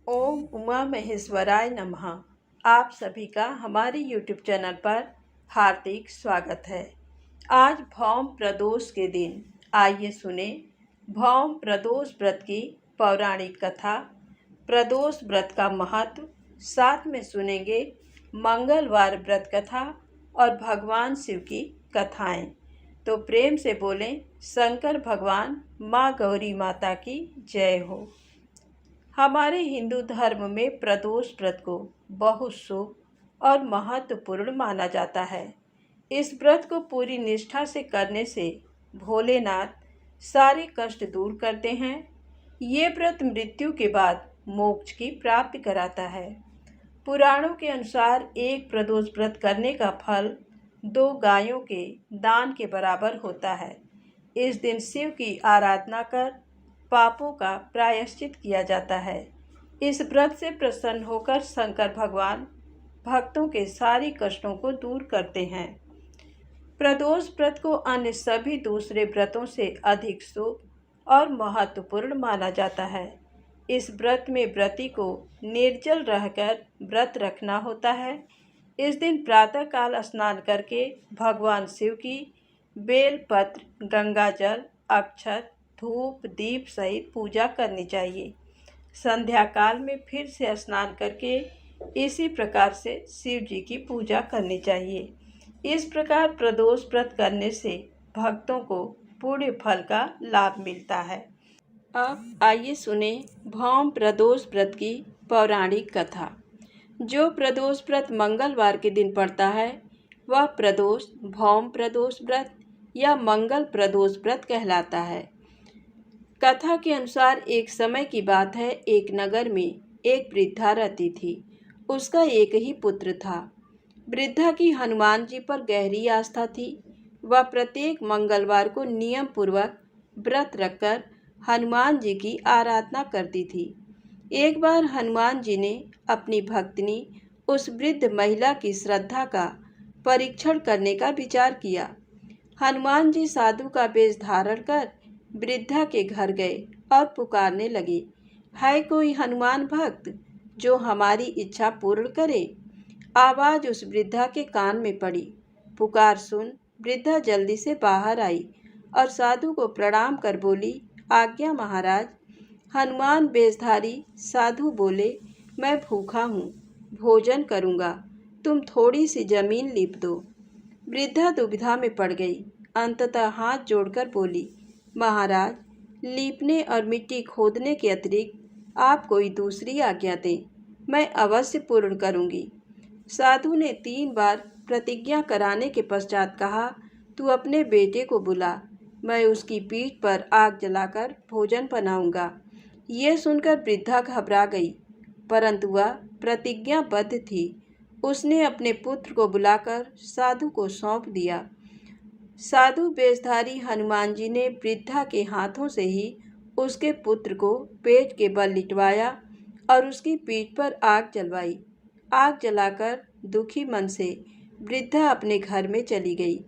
ओम उमा महेश्वराय नमः। आप सभी का हमारे YouTube चैनल पर हार्दिक स्वागत है। आज भौम प्रदोष के दिन आइए सुने भौम प्रदोष व्रत की पौराणिक कथा, प्रदोष व्रत का महत्व। साथ में सुनेंगे मंगलवार व्रत कथा और भगवान शिव की कथाएं। तो प्रेम से बोलें, शंकर भगवान माँ गौरी माता की जय हो। हमारे हिंदू धर्म में प्रदोष व्रत को बहुत शुभ और महत्वपूर्ण माना जाता है। इस व्रत को पूरी निष्ठा से करने से भोलेनाथ सारे कष्ट दूर करते हैं। ये व्रत मृत्यु के बाद मोक्ष की प्राप्ति कराता है। पुराणों के अनुसार एक प्रदोष व्रत करने का फल 2 गायों के दान के बराबर होता है। इस दिन शिव की आराधना कर पापों का प्रायश्चित किया जाता है। इस व्रत से प्रसन्न होकर शंकर भगवान भक्तों के सारे कष्टों को दूर करते हैं। प्रदोष व्रत को अन्य सभी दूसरे व्रतों से अधिक शुभ और महत्वपूर्ण माना जाता है। इस व्रत में व्रती को निर्जल रहकर व्रत रखना होता है। इस दिन प्रातःकाल स्नान करके भगवान शिव की बेलपत्र, गंगाजल, अक्षत, धूप, दीप सहित पूजा करनी चाहिए। संध्या काल में फिर से स्नान करके इसी प्रकार से शिव जी की पूजा करनी चाहिए। इस प्रकार प्रदोष व्रत करने से भक्तों को पूर्ण फल का लाभ मिलता है। अब आइए सुने भौम प्रदोष व्रत की पौराणिक कथा। जो प्रदोष व्रत मंगलवार के दिन पड़ता है वह प्रदोष भौम प्रदोष व्रत या मंगल प्रदोष व्रत कहलाता है। कथा के अनुसार एक समय की बात है, एक नगर में एक वृद्धा रहती थी। उसका एक ही पुत्र था। वृद्धा की हनुमान जी पर गहरी आस्था थी। वह प्रत्येक मंगलवार को नियम पूर्वक व्रत रखकर हनुमान जी की आराधना करती थी। एक बार हनुमान जी ने अपनी भक्तिनी उस वृद्ध महिला की श्रद्धा का परीक्षण करने का विचार किया। हनुमान जी साधु का वेश धारण कर वृद्धा के घर गए और पुकारने लगे, है कोई हनुमान भक्त जो हमारी इच्छा पूर्ण करे? आवाज़ उस वृद्धा के कान में पड़ी। पुकार सुन वृद्धा जल्दी से बाहर आई और साधु को प्रणाम कर बोली, आज्ञा महाराज। हनुमान वेशधारी साधु बोले, मैं भूखा हूँ, भोजन करूँगा, तुम थोड़ी सी जमीन लीप दो। वृद्धा दुविधा में पड़ गई। अंततः हाथ जोड़कर बोली, महाराज, लीपने और मिट्टी खोदने के अतिरिक्त आप कोई दूसरी आज्ञा दें, मैं अवश्य पूर्ण करूंगी। साधु ने 3 बार प्रतिज्ञा कराने के पश्चात कहा, तू अपने बेटे को बुला, मैं उसकी पीठ पर आग जलाकर भोजन बनाऊंगा। ये सुनकर वृद्धा घबरा गई, परंतु वह प्रतिज्ञाबद्ध थी। उसने अपने पुत्र को बुलाकर साधु को सौंप दिया। साधु वेशधारी हनुमान जी ने वृद्धा के हाथों से ही उसके पुत्र को पेट के बल लिटवाया और उसकी पीठ पर आग जलवाई। आग जलाकर दुखी मन से वृद्धा अपने घर में चली गई।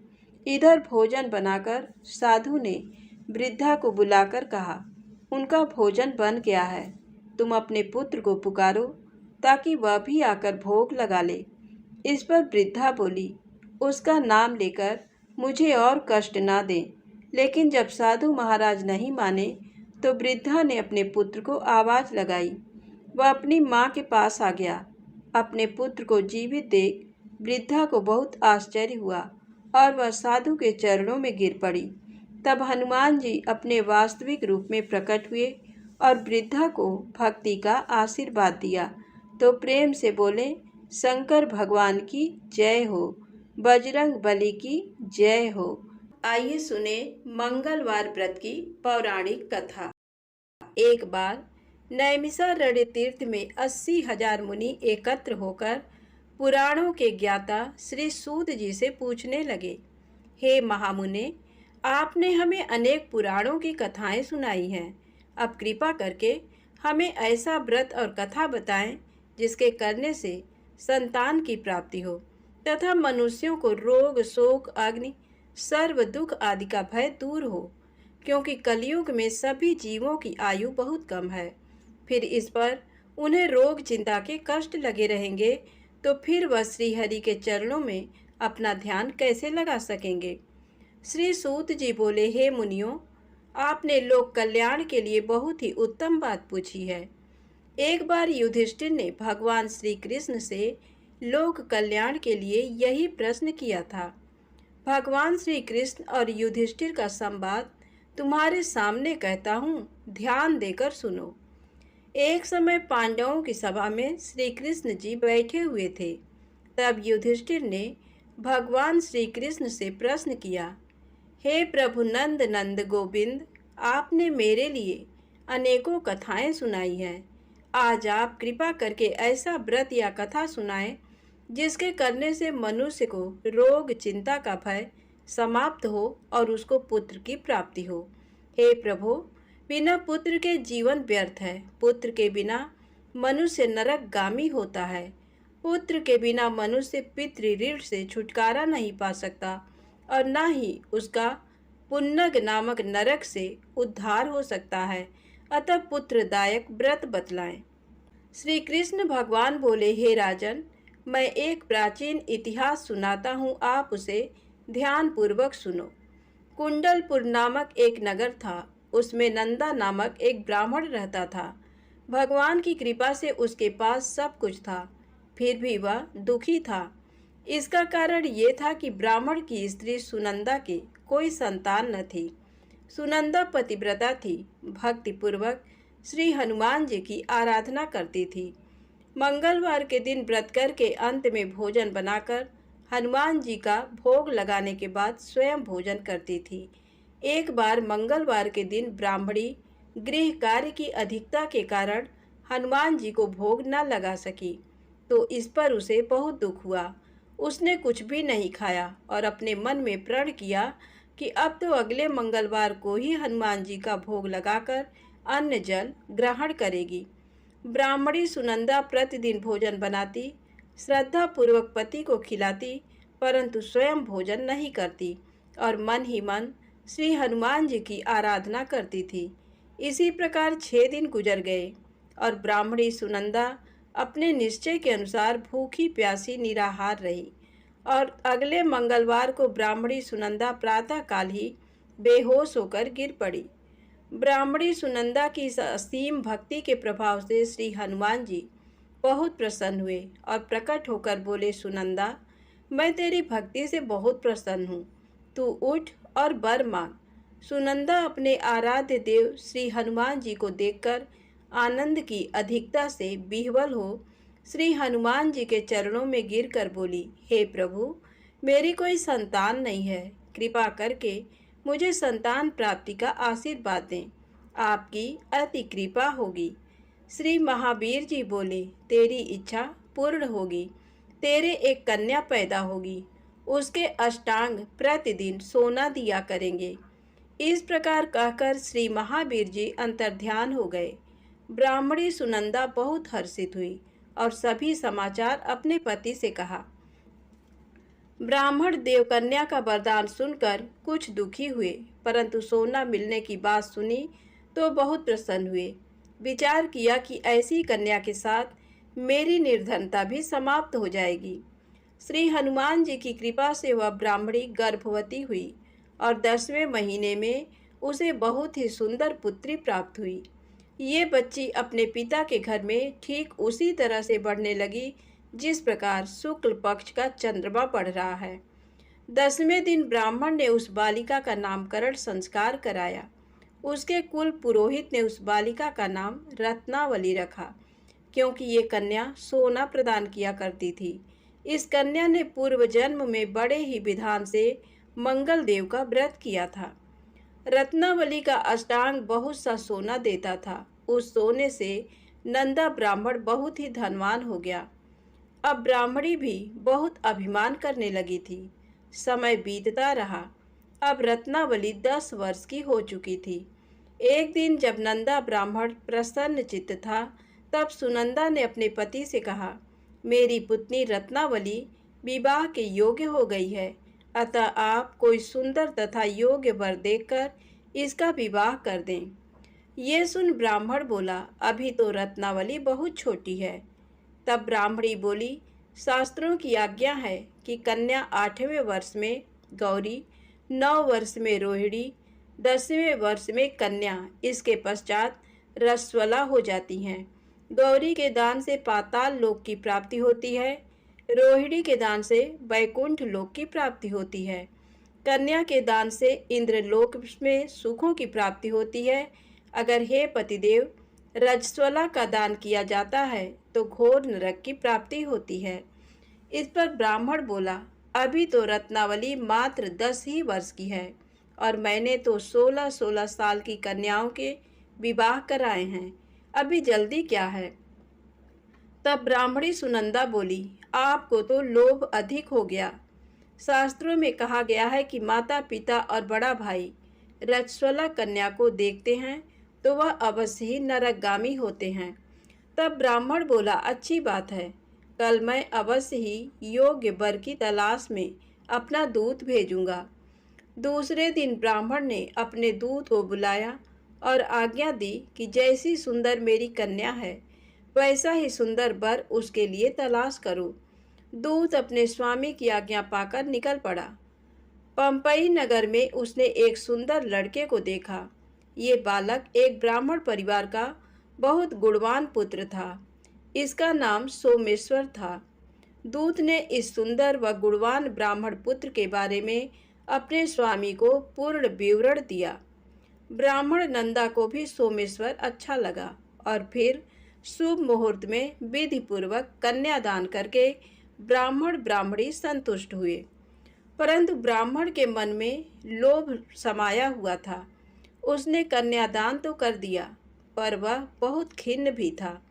इधर भोजन बनाकर साधु ने वृद्धा को बुलाकर कहा, उनका भोजन बन गया है, तुम अपने पुत्र को पुकारो ताकि वह भी आकर भोग लगा ले। इस पर वृद्धा बोली, उसका नाम लेकर मुझे और कष्ट ना दें। लेकिन जब साधु महाराज नहीं माने तो वृद्धा ने अपने पुत्र को आवाज़ लगाई। वह अपनी माँ के पास आ गया। अपने पुत्र को जीवित देख वृद्धा को बहुत आश्चर्य हुआ और वह साधु के चरणों में गिर पड़ी। तब हनुमान जी अपने वास्तविक रूप में प्रकट हुए और वृद्धा को भक्ति का आशीर्वाद दिया। तो प्रेम से बोले, शंकर भगवान की जय हो, बजरंग बली की जय हो। आइए सुने मंगलवार व्रत की पौराणिक कथा। एक बार नैमिषारण्य तीर्थ में 80,000 मुनि एकत्र होकर पुराणों के ज्ञाता श्री सूत जी से पूछने लगे, हे महामुने, आपने हमें अनेक पुराणों की कथाएं सुनाई हैं। अब कृपा करके हमें ऐसा व्रत और कथा बताएं जिसके करने से संतान की प्राप्ति हो तथा मनुष्यों को रोग, शोक, अग्नि, सर्व दुख आदि का भय दूर हो, क्योंकि कलयुग में सभी जीवों की आयु बहुत कम है। फिर इस पर उन्हें रोग चिंता के कष्ट लगे रहेंगे तो फिर वह श्री हरि के चरणों में अपना ध्यान कैसे लगा सकेंगे। श्री सूत जी बोले, हे मुनियों, आपने लोक कल्याण के लिए बहुत ही उत्तम बात पूछी है। एक बार युधिष्ठिर ने भगवान श्री कृष्ण से लोक कल्याण के लिए यही प्रश्न किया था। भगवान श्री कृष्ण और युधिष्ठिर का संवाद तुम्हारे सामने कहता हूँ, ध्यान देकर सुनो। एक समय पांडवों की सभा में श्री कृष्ण जी बैठे हुए थे। तब युधिष्ठिर ने भगवान श्री कृष्ण से प्रश्न किया, हे प्रभु नंद नंद गोविंद, आपने मेरे लिए अनेकों कथाएं सुनाई हैं। आज आप कृपा करके ऐसा व्रत या कथा सुनाएं जिसके करने से मनुष्य को रोग चिंता का भय समाप्त हो और उसको पुत्र की प्राप्ति हो। हे प्रभु, बिना पुत्र के जीवन व्यर्थ है। पुत्र के बिना मनुष्य नरकगामी होता है। पुत्र के बिना मनुष्य पितृ ऋण से छुटकारा नहीं पा सकता और न ही उसका पुन्नग नामक नरक से उद्धार हो सकता है। अतः पुत्रदायक व्रत बतलाएं। श्री कृष्ण भगवान बोले, हे राजन, मैं एक प्राचीन इतिहास सुनाता हूँ, आप उसे ध्यान पूर्वक सुनो। कुंडलपुर नामक एक नगर था। उसमें नंदा नामक एक ब्राह्मण रहता था। भगवान की कृपा से उसके पास सब कुछ था, फिर भी वह दुखी था। इसका कारण ये था कि ब्राह्मण की स्त्री सुनंदा की कोई संतान न थी। सुनंदा पतिव्रता थी, भक्तिपूर्वक श्री हनुमान जी की आराधना करती थी। मंगलवार के दिन व्रत करके अंत में भोजन बनाकर हनुमान जी का भोग लगाने के बाद स्वयं भोजन करती थी। एक बार मंगलवार के दिन ब्राह्मणी गृह कार्य की अधिकता के कारण हनुमान जी को भोग न लगा सकी, तो इस पर उसे बहुत दुख हुआ। उसने कुछ भी नहीं खाया और अपने मन में प्रण किया कि अब तो अगले मंगलवार को ही हनुमान जी का भोग लगाकर अन्न जल ग्रहण करेगी। ब्राह्मणी सुनंदा प्रतिदिन भोजन बनाती, श्रद्धा पूर्वक पति को खिलाती, परंतु स्वयं भोजन नहीं करती और मन ही मन श्री हनुमान जी की आराधना करती थी। इसी प्रकार 6 दिन गुजर गए और ब्राह्मणी सुनंदा अपने निश्चय के अनुसार भूखी प्यासी निराहार रही और अगले मंगलवार को ब्राह्मणी सुनंदा प्रातःकाल ही बेहोश होकर गिर पड़ी। ब्राह्मणी सुनंदा की इस असीम भक्ति के प्रभाव से श्री हनुमान जी बहुत प्रसन्न हुए और प्रकट होकर बोले, सुनंदा, मैं तेरी भक्ति से बहुत प्रसन्न हूँ, तू उठ और वर मांग। सुनंदा अपने आराध्य देव श्री हनुमान जी को देखकर आनंद की अधिकता से विह्वल हो श्री हनुमान जी के चरणों में गिरकर बोली, हे प्रभु, मेरी कोई संतान नहीं है, कृपा करके मुझे संतान प्राप्ति का आशीर्वाद दें, आपकी अति कृपा होगी। श्री महावीर जी बोले, तेरी इच्छा पूर्ण होगी, तेरे एक कन्या पैदा होगी, उसके अष्टांग प्रतिदिन सोना दिया करेंगे। इस प्रकार कहकर श्री महावीर जी अंतर्ध्यान हो गए। ब्राह्मणी सुनंदा बहुत हर्षित हुई और सभी समाचार अपने पति से कहा। ब्राह्मण देवकन्या का वरदान सुनकर कुछ दुखी हुए, परंतु सोना मिलने की बात सुनी तो बहुत प्रसन्न हुए। विचार किया कि ऐसी कन्या के साथ मेरी निर्धनता भी समाप्त हो जाएगी। श्री हनुमान जी की कृपा से वह ब्राह्मणी गर्भवती हुई और 10वें महीने में उसे बहुत ही सुंदर पुत्री प्राप्त हुई। ये बच्ची अपने पिता के घर में ठीक उसी तरह से बढ़ने लगी जिस प्रकार शुक्ल पक्ष का चंद्रमा बढ़ रहा है। 10वें दिन ब्राह्मण ने उस बालिका का नामकरण संस्कार कराया। उसके कुल पुरोहित ने उस बालिका का नाम रत्नावली रखा, क्योंकि ये कन्या सोना प्रदान किया करती थी। इस कन्या ने पूर्व जन्म में बड़े ही विधान से मंगल देव का व्रत किया था। रत्नावली का अष्टांग बहुत सा सोना देता था। उस सोने से नंदा ब्राह्मण बहुत ही धनवान हो गया। अब ब्राह्मणी भी बहुत अभिमान करने लगी थी। समय बीतता रहा। अब रत्नावली 10 वर्ष की हो चुकी थी। एक दिन जब नंदा ब्राह्मण प्रसन्न चित्त था, तब सुनंदा ने अपने पति से कहा, मेरी पुत्री रत्नावली विवाह के योग्य हो गई है, अतः आप कोई सुंदर तथा योग्य वर देखकर इसका विवाह कर दें। ये सुन ब्राह्मण बोला, अभी तो रत्नावली बहुत छोटी है। तब ब्राह्मणी बोली, शास्त्रों की आज्ञा है कि कन्या 8वें वर्ष में गौरी, 9 वर्ष में रोहिणी, 10वें वर्ष में कन्या, इसके पश्चात रसवला हो जाती हैं। गौरी के दान से पाताल लोक की प्राप्ति होती है, रोहिणी के दान से वैकुंठ लोक की प्राप्ति होती है, कन्या के दान से इंद्रलोक में सुखों की प्राप्ति होती है। अगर हे पतिदेव रजस्वला का दान किया जाता है तो घोर नरक की प्राप्ति होती है। इस पर ब्राह्मण बोला, अभी तो रत्नावली मात्र 10 ही वर्ष की है और मैंने तो 16-16 साल की कन्याओं के विवाह कराए हैं, अभी जल्दी क्या है। तब ब्राह्मणी सुनंदा बोली, आपको तो लोभ अधिक हो गया। शास्त्रों में कहा गया है कि माता पिता और बड़ा भाई रजस्वला कन्या को देखते हैं तो वह अवश्य ही नरकगामी होते हैं। तब ब्राह्मण बोला, अच्छी बात है, कल मैं अवश्य ही योग्य वर की तलाश में अपना दूत भेजूंगा। दूसरे दिन ब्राह्मण ने अपने दूत को बुलाया और आज्ञा दी कि जैसी सुंदर मेरी कन्या है वैसा ही सुंदर वर उसके लिए तलाश करो। दूत अपने स्वामी की आज्ञा पाकर निकल पड़ा। पंपई नगर में उसने एक सुंदर लड़के को देखा। ये बालक एक ब्राह्मण परिवार का बहुत गुणवान पुत्र था। इसका नाम सोमेश्वर था। दूत ने इस सुंदर व गुणवान ब्राह्मण पुत्र के बारे में अपने स्वामी को पूर्ण विवरण दिया। ब्राह्मण नंदा को भी सोमेश्वर अच्छा लगा और फिर शुभ मुहूर्त में विधि पूर्वक कन्यादान करके ब्राह्मण ब्राह्मणी संतुष्ट हुए। परंतु ब्राह्मण के मन में लोभ समाया हुआ था। उसने कन्यादान तो कर दिया पर वह बहुत खिन्न भी था।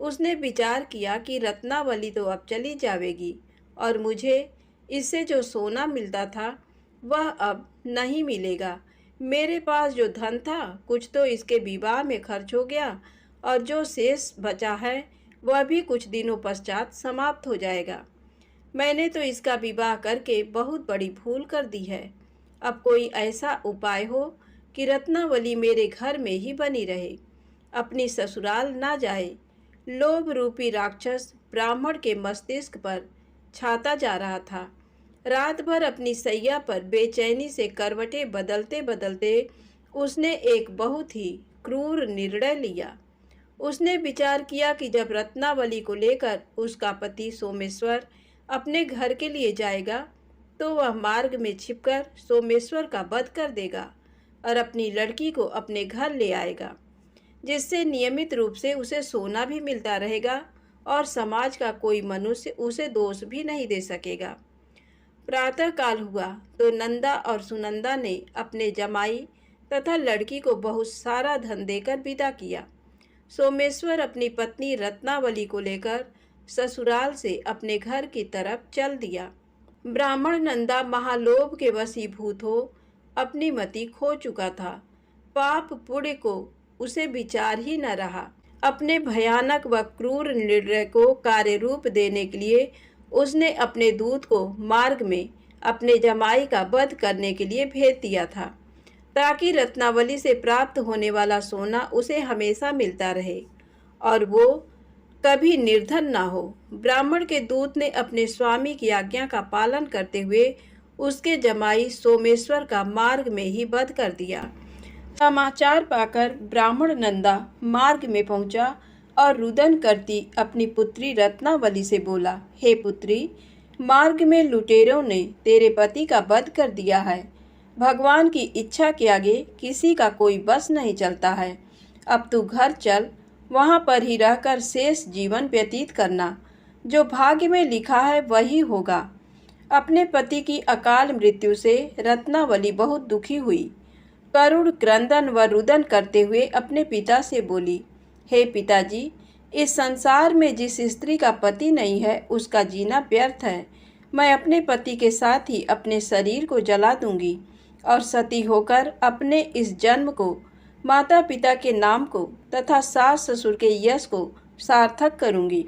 उसने विचार किया कि रत्नावली तो अब चली जाएगी और मुझे इससे जो सोना मिलता था वह अब नहीं मिलेगा। मेरे पास जो धन था कुछ तो इसके विवाह में खर्च हो गया और जो शेष बचा है वह भी कुछ दिनों पश्चात समाप्त हो जाएगा। मैंने तो इसका विवाह करके बहुत बड़ी भूल कर दी है। अब कोई ऐसा उपाय हो कि रत्नावली मेरे घर में ही बनी रहे, अपनी ससुराल ना जाए। लोभ रूपी राक्षस ब्राह्मण के मस्तिष्क पर छाता जा रहा था। रात भर अपनी सैया पर बेचैनी से करवटें बदलते बदलते उसने एक बहुत ही क्रूर निर्णय लिया। उसने विचार किया कि जब रत्नावली को लेकर उसका पति सोमेश्वर अपने घर के लिए जाएगा तो वह मार्ग में छिपकर सोमेश्वर का वध कर देगा और अपनी लड़की को अपने घर ले आएगा, जिससे नियमित रूप से उसे सोना भी मिलता रहेगा और समाज का कोई मनुष्य उसे दोष भी नहीं दे सकेगा। प्रातः काल हुआ तो नंदा और सुनंदा ने अपने जमाई तथा लड़की को बहुत सारा धन देकर विदा किया। सोमेश्वर अपनी पत्नी रत्नावली को लेकर ससुराल से अपने घर की तरफ चल दिया। ब्राह्मण नंदा महालोभ के वशीभूत हो अपनी मति खो चुका था। पाप पुण्य को उसे विचार ही न रहा। अपने भयानक व क्रूर निर्णय को कार्य रूप देने के लिए उसने अपने दूत को मार्ग में अपने जमाई का वध करने के लिए भेज दिया था, ताकि रत्नावली से प्राप्त होने वाला सोना उसे हमेशा मिलता रहे और वो कभी निर्धन ना हो। ब्राह्मण के दूत ने अपने स्वामी की आज्ञा का पालन करते हुए उसके जमाई सोमेश्वर का मार्ग में ही वध कर दिया। समाचार पाकर ब्राह्मण नंदा मार्ग में पहुंचा और रुदन करती अपनी पुत्री रत्नावली से बोला, हे पुत्री, मार्ग में लुटेरों ने तेरे पति का वध कर दिया है। भगवान की इच्छा के आगे किसी का कोई बस नहीं चलता है। अब तू घर चल, वहाँ पर ही रहकर शेष जीवन व्यतीत करना। जो भाग्य में लिखा है वही होगा। अपने पति की अकाल मृत्यु से रत्नावली बहुत दुखी हुई। करुण क्रंदन व रुदन करते हुए अपने पिता से बोली, हे पिताजी, इस संसार में जिस स्त्री का पति नहीं है उसका जीना व्यर्थ है। मैं अपने पति के साथ ही अपने शरीर को जला दूंगी और सती होकर अपने इस जन्म को, माता पिता के नाम को तथा सास ससुर के यश को सार्थक करूंगी।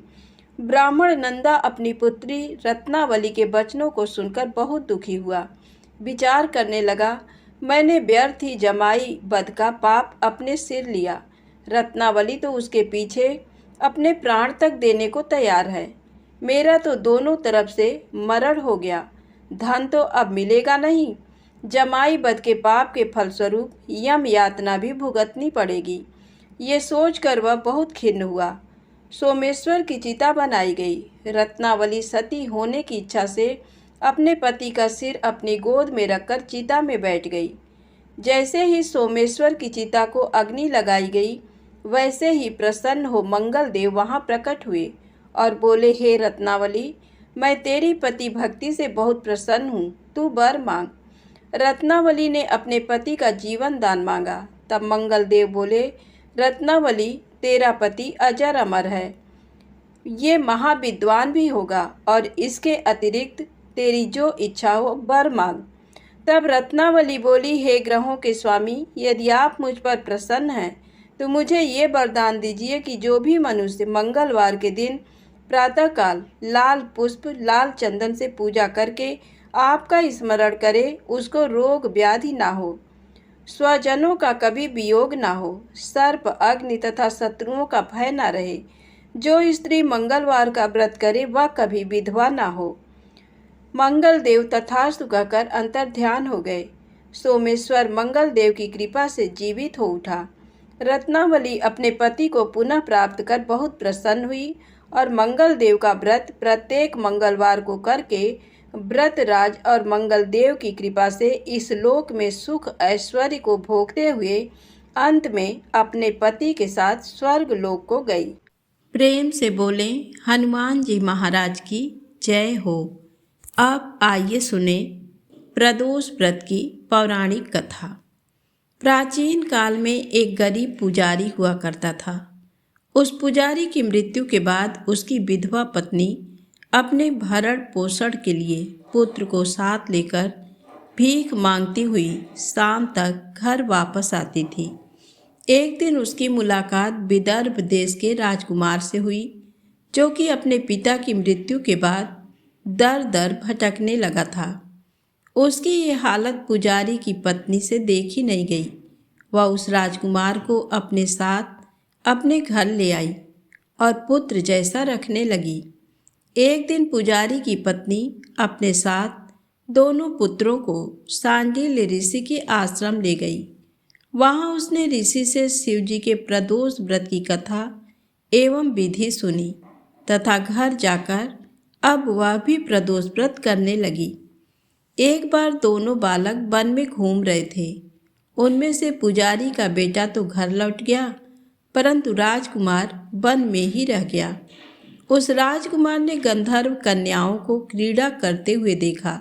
ब्राह्मण नंदा अपनी पुत्री रत्नावली के वचनों को सुनकर बहुत दुखी हुआ। विचार करने लगा, मैंने व्यर्थ ही जमाई बद का पाप अपने सिर लिया। रत्नावली तो उसके पीछे अपने प्राण तक देने को तैयार है। मेरा तो दोनों तरफ से मरण हो गया। धन तो अब मिलेगा नहीं। जमाई बद के पाप के फलस्वरूप यम यातना भी भुगतनी पड़ेगी। ये सोचकर वह बहुत खिन्न हुआ। सोमेश्वर की चिता बनाई गई। रत्नावली सती होने की इच्छा से अपने पति का सिर अपनी गोद में रखकर चिता में बैठ गई। जैसे ही सोमेश्वर की चिता को अग्नि लगाई गई, वैसे ही प्रसन्न हो मंगल देव वहाँ प्रकट हुए और बोले, हे रत्नावली, मैं तेरी पति भक्ति से बहुत प्रसन्न हूँ, तू वर मांग। रत्नावली ने अपने पति का जीवन दान मांगा। तब मंगल देव बोले, रत्नावली, तेरा पति अजर अमर है, ये महाविद्वान भी होगा और इसके अतिरिक्त तेरी जो इच्छा हो वर मांग। तब रत्नावली बोली, हे ग्रहों के स्वामी, यदि आप मुझ पर प्रसन्न हैं तो मुझे ये वरदान दीजिए कि जो भी मनुष्य मंगलवार के दिन प्रातःकाल लाल पुष्प लाल चंदन से पूजा करके आपका स्मरण करे, उसको रोग व्याधि ना हो, स्वजनों का कभी वियोग ना हो, सर्प अग्नि तथा शत्रुओं का भय ना रहे। जो स्त्री मंगलवार का व्रत करे वह कभी विधवा ना हो। मंगल देव तथास्तु कहकर अंतर्ध्यान हो गए। सोमेश्वर मंगल देव की कृपा से जीवित हो उठा। रत्नावली अपने पति को पुनः प्राप्त कर बहुत प्रसन्न हुई और मंगल देव का व्रत प्रत्येक मंगलवार को करके व्रतराज और मंगल देव की कृपा से इस लोक में सुख ऐश्वर्य को भोगते हुए अंत में अपने पति के साथ स्वर्ग लोक को गई। प्रेम से बोले हनुमान जी महाराज की जय हो। अब आइए सुने प्रदोष व्रत की पौराणिक कथा। प्राचीन काल में एक गरीब पुजारी हुआ करता था। उस पुजारी की मृत्यु के बाद उसकी विधवा पत्नी अपने भरण पोषण के लिए पुत्र को साथ लेकर भीख मांगती हुई शाम तक घर वापस आती थी। एक दिन उसकी मुलाकात विदर्भ देश के राजकुमार से हुई, जो कि अपने पिता की मृत्यु के बाद दर दर भटकने लगा था। उसकी ये हालत पुजारी की पत्नी से देखी नहीं गई। वह उस राजकुमार को अपने साथ अपने घर ले आई और पुत्र जैसा रखने लगी। एक दिन पुजारी की पत्नी अपने साथ दोनों पुत्रों को सांडिल्य ऋषि के आश्रम ले गई। वहाँ उसने ऋषि से शिव जी के प्रदोष व्रत की कथा एवं विधि सुनी तथा घर जाकर अब वह भी प्रदोष व्रत करने लगी। एक बार दोनों बालक वन में घूम रहे थे। उनमें से पुजारी का बेटा तो घर लौट गया, परंतु राजकुमार वन में ही रह गया। उस राजकुमार ने गंधर्व कन्याओं को क्रीड़ा करते हुए देखा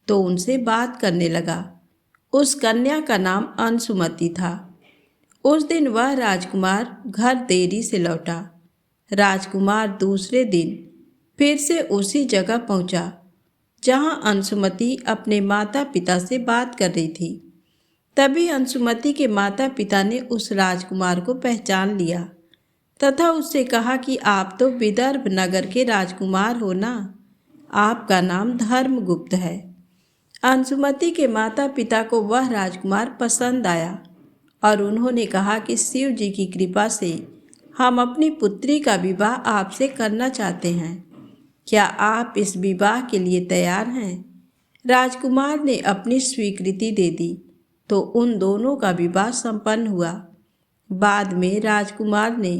तो उनसे बात करने लगा। उस कन्या का नाम अंशुमति था। उस दिन वह राजकुमार घर देरी से लौटा। राजकुमार दूसरे दिन फिर से उसी जगह पहुंचा जहां अंशुमति अपने माता पिता से बात कर रही थी। तभी अंशुमति के माता पिता ने उस राजकुमार को पहचान लिया तथा उससे कहा कि आप तो विदर्भ नगर के राजकुमार हो ना, आपका नाम धर्मगुप्त है। अंशुमति के माता पिता को वह राजकुमार पसंद आया और उन्होंने कहा कि शिव जी की कृपा से हम अपनी पुत्री का विवाह आपसे करना चाहते हैं। क्या आप इस विवाह के लिए तैयार हैं? राजकुमार ने अपनी स्वीकृति दे दी तो उन दोनों का विवाह संपन्न हुआ। बाद में राजकुमार ने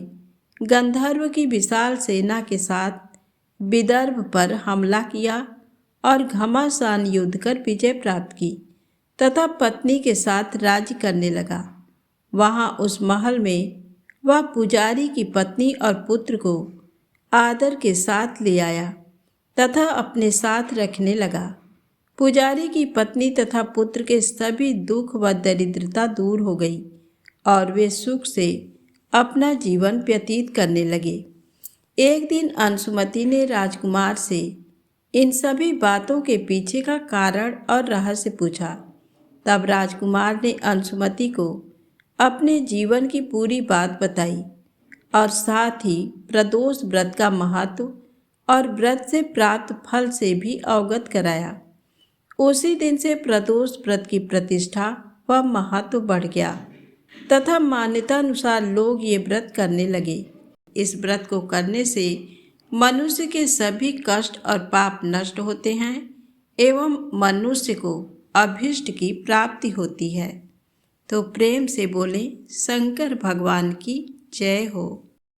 गंधर्व की विशाल सेना के साथ विदर्भ पर हमला किया और घमासान युद्ध कर विजय प्राप्त की तथा पत्नी के साथ राज्य करने लगा। वहाँ उस महल में वह पुजारी की पत्नी और पुत्र को आदर के साथ ले आया तथा अपने साथ रखने लगा। पुजारी की पत्नी तथा पुत्र के सभी दुख व दरिद्रता दूर हो गई और वे सुख से अपना जीवन व्यतीत करने लगे। एक दिन अंशुमति ने राजकुमार से इन सभी बातों के पीछे का कारण और रहस्य पूछा। तब राजकुमार ने अंशुमति को अपने जीवन की पूरी बात बताई और साथ ही प्रदोष व्रत का महत्व और व्रत से प्राप्त फल से भी अवगत कराया। उसी दिन से प्रदोष व्रत की प्रतिष्ठा व महत्व बढ़ गया तथा मान्यता अनुसार लोग ये व्रत करने लगे। इस व्रत को करने से मनुष्य के सभी कष्ट और पाप नष्ट होते हैं एवं मनुष्य को अभीष्ट की प्राप्ति होती है। तो प्रेम से बोलें शंकर भगवान की जय हो।